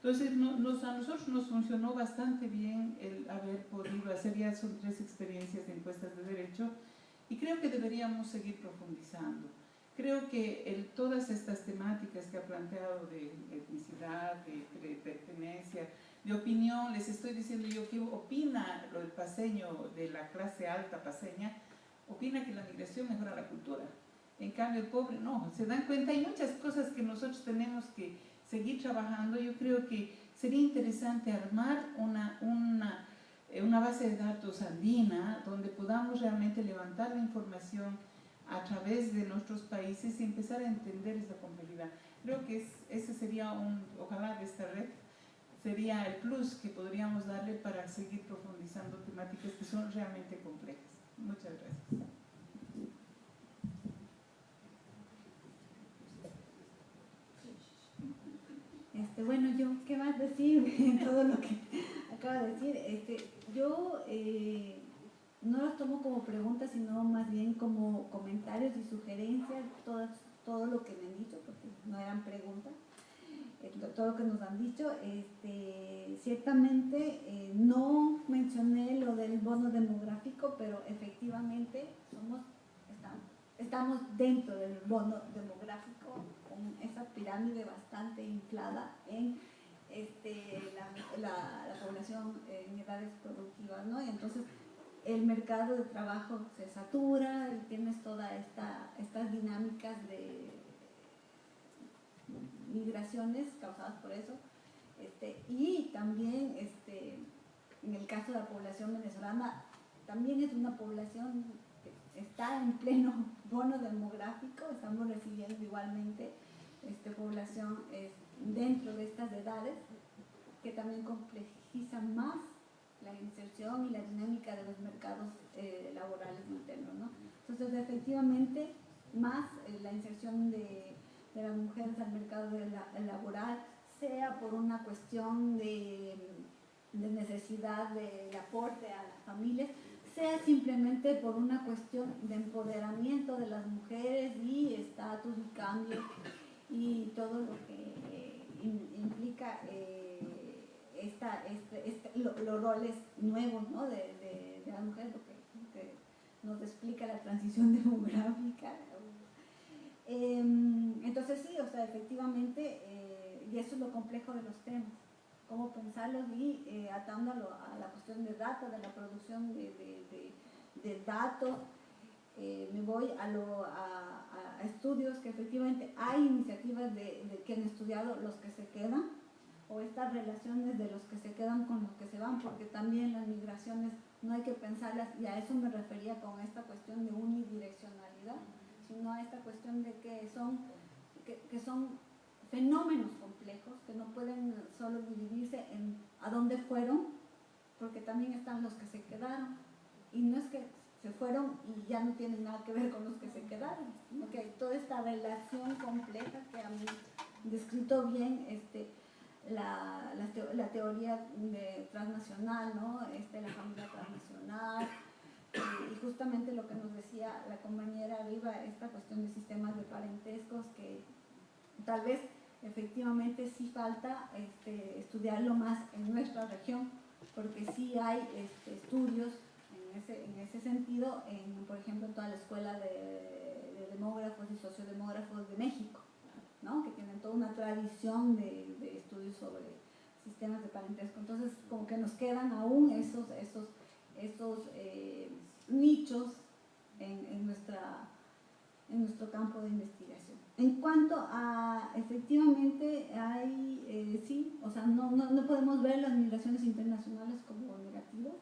Entonces, a nosotros nos funcionó bastante bien el haber podido hacer, ya son 3 experiencias de encuestas de derecho, y creo que deberíamos seguir profundizando. Creo que todas estas temáticas que ha planteado de etnicidad, de pertenencia, de opinión, les estoy diciendo yo que opina el paseño de la clase alta paseña, opina que la migración mejora la cultura. En cambio el pobre no, se dan cuenta, hay muchas cosas que nosotros tenemos que seguir trabajando. Yo creo que sería interesante armar una base de datos andina donde podamos realmente levantar la información a través de nuestros países y empezar a entender esta complejidad. Creo que ese sería ojalá de esta red, sería el plus que podríamos darle para seguir profundizando temáticas que son realmente complejas. Muchas gracias. Bueno, yo, ¿qué más decir en todo lo que acaba de decir? Yo no los tomo como preguntas, sino más bien como comentarios y sugerencias, todo lo que me han dicho, porque no eran preguntas, todo lo que nos han dicho. Ciertamente no mencioné lo del bono demográfico, pero efectivamente estamos dentro del bono demográfico, con esa pirámide bastante inflada en la población en edades productivas, ¿no? Y entonces el mercado de trabajo se satura y tienes todas estas dinámicas de migraciones causadas por eso. Y también en el caso de la población venezolana, también es una población que está en pleno bono demográfico, estamos recibiendo igualmente población dentro de estas edades, que también complejizan más la inserción y la dinámica de los mercados laborales internos, ¿no? Entonces, efectivamente, más la inserción de las mujeres al mercado laboral, sea por una cuestión de necesidad de aporte a las familias, sea simplemente por una cuestión de empoderamiento de las mujeres y estatus y cambio y todo lo que implica los roles nuevos, ¿no? de la mujer, lo que nos explica la transición demográfica. Entonces sí, o sea, efectivamente, y eso es lo complejo de los temas, cómo pensarlos y atándolo a la cuestión de datos, de la producción de datos. Me voy a estudios que efectivamente hay iniciativas de que han estudiado los que se quedan, o estas relaciones de los que se quedan con los que se van, porque también las migraciones no hay que pensarlas, y a eso me refería con esta cuestión de unidireccionalidad, sino a esta cuestión de que son fenómenos complejos que no pueden solo dividirse en a dónde fueron, porque también están los que se quedaron, y no es que se fueron y ya no tienen nada que ver con los que se quedaron, sino que hay toda esta relación compleja que han descrito bien la teoría transnacional, ¿no? La familia transnacional, y justamente lo que nos decía la compañera arriba, esta cuestión de sistemas de parentescos, que tal vez efectivamente sí falta estudiarlo más en nuestra región, porque sí hay estudios en ese sentido, por ejemplo, en toda la escuela de demógrafos y sociodemógrafos de México, ¿no? Que tienen toda una tradición de estudios sobre sistemas de parentesco. Entonces, como que nos quedan aún esos nichos en nuestro campo de investigación. En cuanto a, efectivamente, sí, o sea, no podemos ver las migraciones internacionales como negativo,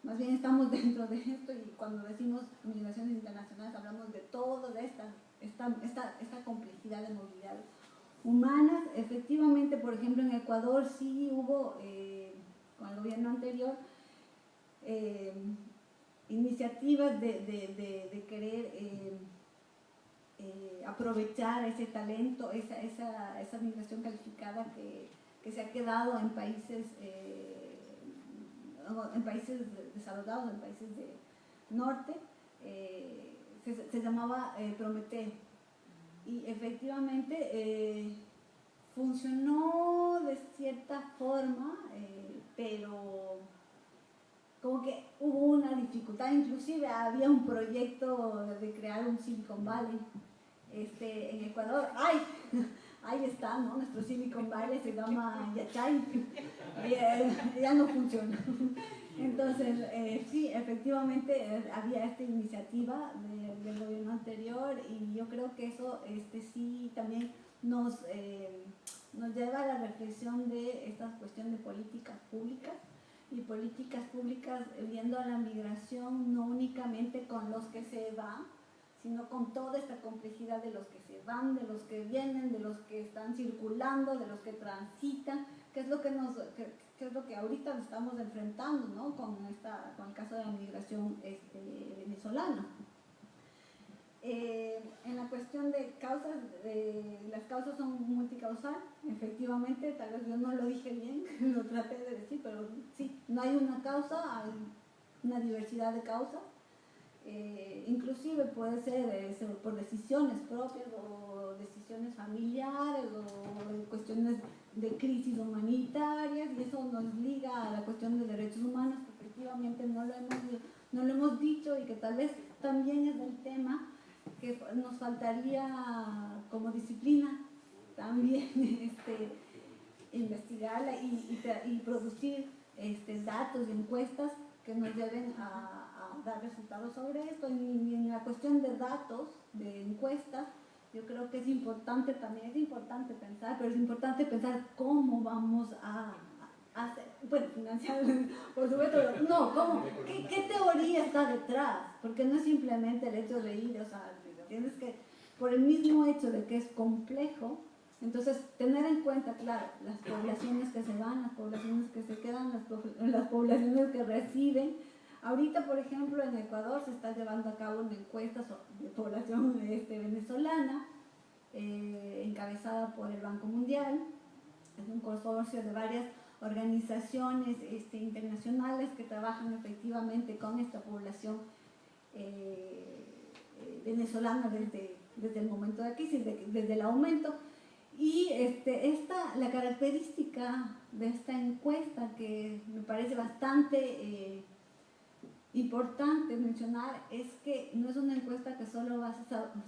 más bien estamos dentro de esto, y cuando decimos migraciones internacionales hablamos de todo, de esta complejidad de movilidades humanas. Efectivamente, por ejemplo, en Ecuador sí hubo, con el gobierno anterior, iniciativas de querer aprovechar ese talento, esa migración calificada que se ha quedado en países desarrollados, en países del norte. Se llamaba Prometeo, y efectivamente funcionó de cierta forma, pero como que hubo una dificultad. Inclusive había un proyecto de crear un Silicon Valley en Ecuador. Ahí está, ¿no? Nuestro Silicon Valley se llama Yachay, ya no funciona. Entonces, sí, efectivamente había esta iniciativa del gobierno anterior, y yo creo que eso sí también nos nos lleva a la reflexión de esta cuestión de políticas públicas y políticas públicas viendo a la migración no únicamente con los que se van, sino con toda esta complejidad de los que se van, de los que vienen, de los que están circulando, de los que transitan, que es lo que es lo que ahorita estamos enfrentando, ¿no? con el caso de la migración venezolana. En la cuestión de causas, las causas son multicausal, efectivamente, tal vez yo no lo dije bien, lo traté de decir, pero sí, no hay una causa, hay una diversidad de causas. Inclusive puede ser por decisiones propias o decisiones familiares o cuestiones de crisis humanitarias, y eso nos liga a la cuestión de derechos humanos, que efectivamente no lo hemos dicho y que tal vez también es el tema que nos faltaría como disciplina también investigarla y producir datos y encuestas que nos lleven a dar resultados sobre esto. Y en la cuestión de datos, de encuestas, yo creo que es importante también, es importante pensar, pero es importante pensar cómo vamos a hacer, bueno, financiar, por supuesto, no, ¿cómo? ¿Qué teoría está detrás? Porque no es simplemente el hecho de ir, o sea, tienes que, por el mismo hecho de que es complejo, entonces tener en cuenta, claro, las poblaciones que se van, las poblaciones que se quedan, las poblaciones que reciben. Ahorita, por ejemplo, en Ecuador se está llevando a cabo una encuesta de población venezolana, encabezada por el Banco Mundial. Es un consorcio de varias organizaciones internacionales que trabajan efectivamente con esta población venezolana desde el momento de la crisis, desde el aumento. Y la característica de esta encuesta, que me parece bastante importante mencionar, es que no es una encuesta que solo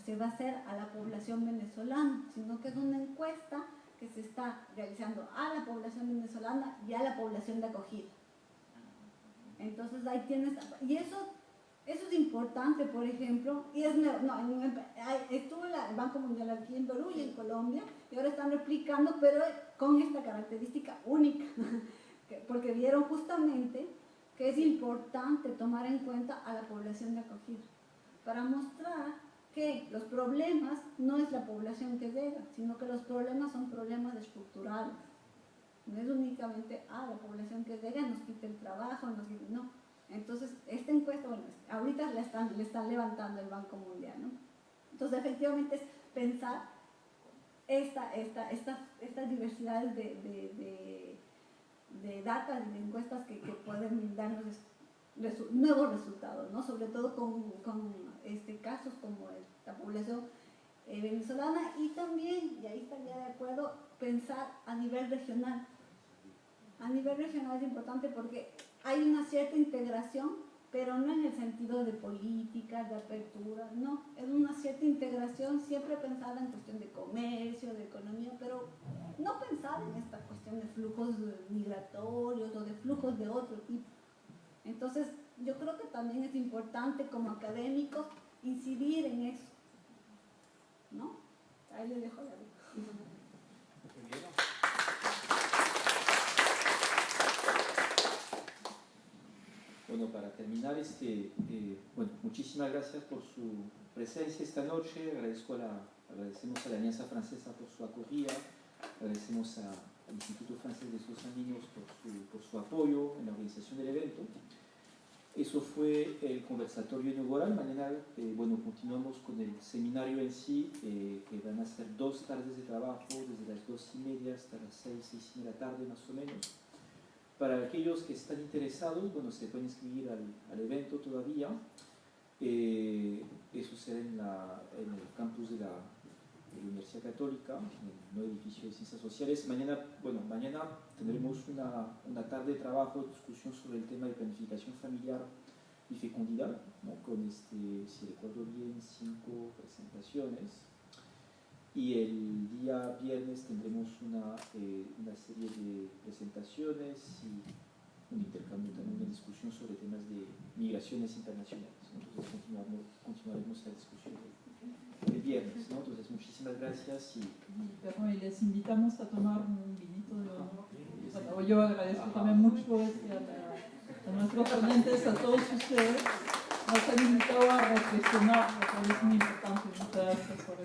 se va a hacer a la población venezolana, sino que es una encuesta que se está realizando a la población venezolana y a la población de acogida. Entonces ahí tienes, y eso es importante, por ejemplo, y estuvo el Banco Mundial aquí en Perú y en Colombia, y ahora están replicando, pero con esta característica única, porque vieron justamente que es importante tomar en cuenta a la población de acogida, para mostrar que los problemas no es la población que llega, sino que los problemas son problemas estructurales. No es únicamente la población que llega nos quita el trabajo, no. Entonces, esta encuesta, bueno, ahorita le están levantando el Banco Mundial, ¿no? Entonces, efectivamente es pensar estas diversidades de datos y de encuestas que pueden darnos nuevos resultados, ¿no? Sobre todo con casos como la población venezolana, y también, y ahí estaría de acuerdo, pensar a nivel regional. A nivel regional es importante porque hay una cierta integración, pero no en el sentido de política, de apertura, no, es una cierta integración siempre pensada en cuestión de comercio, de economía, pero no pensada en esta cuestión de flujos migratorios o de flujos de otro tipo. Entonces, yo creo que también es importante como académicos incidir en eso, ¿no? Ahí les dejo la vida. Bueno, para terminar, muchísimas gracias por su presencia esta noche. Agradecemos a la Alianza Francesa por su acogida, agradecemos al Instituto Francés de Estudios Andinos por su apoyo en la organización del evento. Eso fue el conversatorio inaugural. Mañana continuamos con el seminario en sí, que van a ser 2 tardes de trabajo, desde las 2:30 hasta las 6:30 de la tarde más o menos. Para aquellos que están interesados, se pueden inscribir al evento todavía. Eso será en el campus de la Universidad Católica, en el nuevo edificio de Ciencias Sociales. Mañana tendremos una tarde de trabajo, discusión sobre el tema de planificación familiar y fecundidad, ¿no? Con, si recuerdo bien, 5 presentaciones. Y el día viernes tendremos una serie de presentaciones y un intercambio, también una discusión sobre temas de migraciones internacionales. Entonces continuaremos la discusión. viernes, ¿no? Entonces, muchísimas gracias Y les invitamos a tomar un vinito de honor. Bueno, yo agradezco también mucho a nuestros ponentes, a todos ustedes. Nos han invitado a reflexionar, lo cual es muy importante. Muchas gracias por eso.